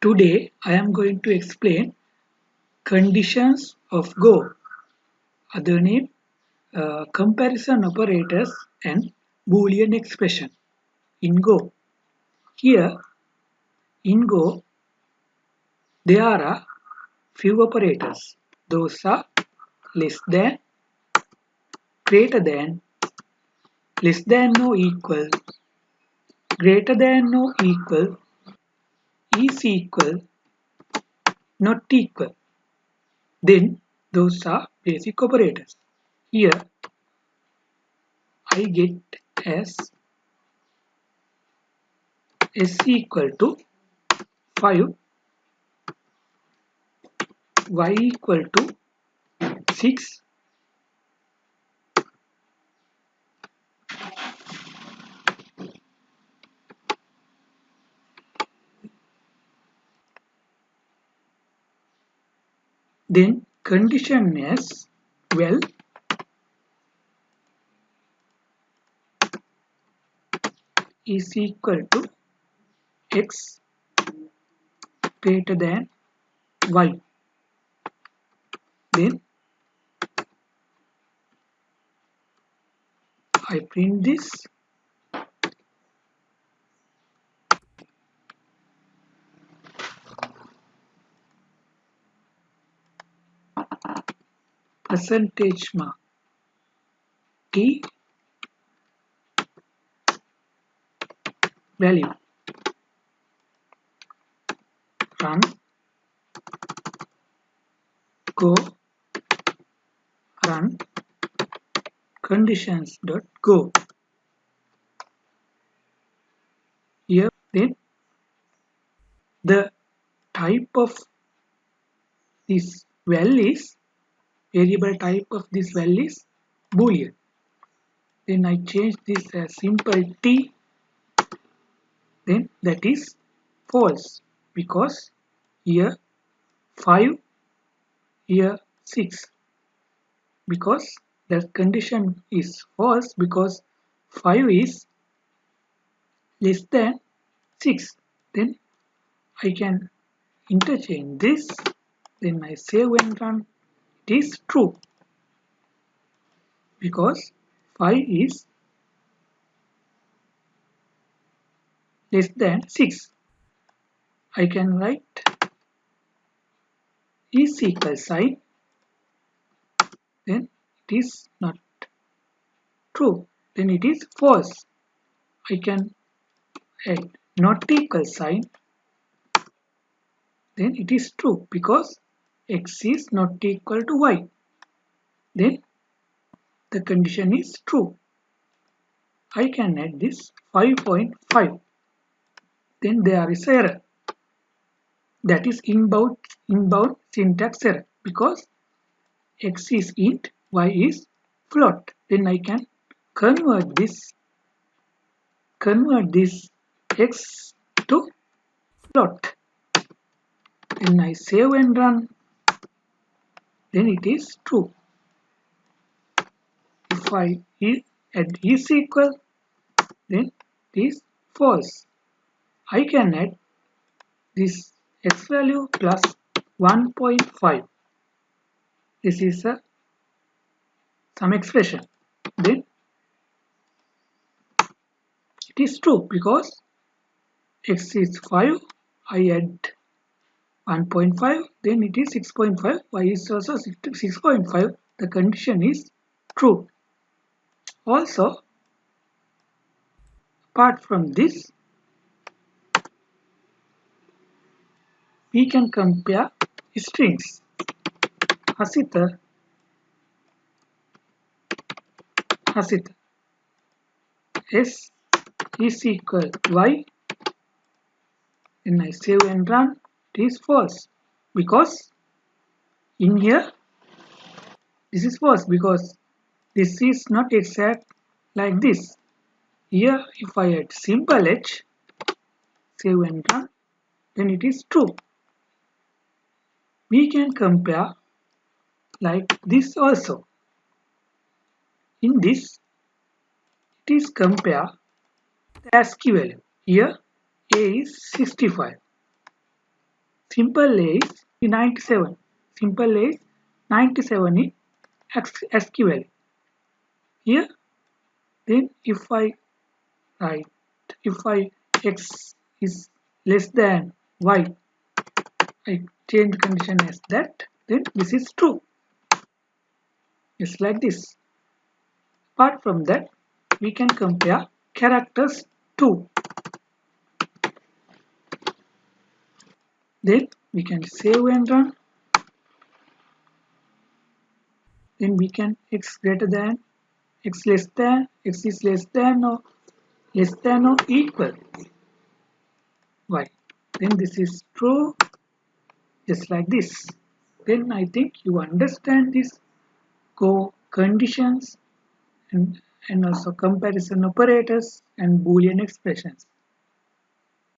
Today I am going to explain conditions of Go, other name comparison operators and boolean expression in Go. Here in Go there are few operators. Those are less than, greater than, less than or equal, greater than or equal, is equal, not equal. Then those are basic operators. Here I get as s equal to 5, y equal to 6, then condition is, well, is equal to x greater than y. Then I print this. Percentage mark t value, run, go, run, conditions.go. Here then the type of this well is, variable type of this well is boolean. Then I change this as simple t, then that is false because here 5, here 6, because the condition is false because 5 is less than 6. Then I can interchange this, then I save and run. It is true because 5 is less than 6. I can write is equal sign, then it is not true, then it is false. I can add not equal sign, then it is true because x is not equal to y. Then the condition is true. I can add this 5.5. Then there is error. That is inbound syntax error because x is int, y is float. Then I can convert this x to float. Then I save and run. Then it is true. If I add is equal, then it is false. I can add this x value plus 1.5. This is some expression. Then it is true because x is 5. I add 1.5, then it is 6.5. Y is also 6.5. The condition is true. Also, apart from this, we can compare strings. Hasita s is equal y, then I save and run. It is false because in here this is false because this is not exact like this. Here if I add simple h, save and run, then it is true. We can compare like this also. In this, it is compare the ASCII value. Here A is 65. simple is 97. Simple is 97 in SQL. Here, then if I write, if I x is less than y, I change the condition as that, then this is true. It's like this. Apart from that, we can compare characters too. Then we can save and run. Then we can x greater than, x less than, x is less than or equal y. Then this is true, just like this. Then I think you understand this go conditions and also comparison operators and boolean expressions.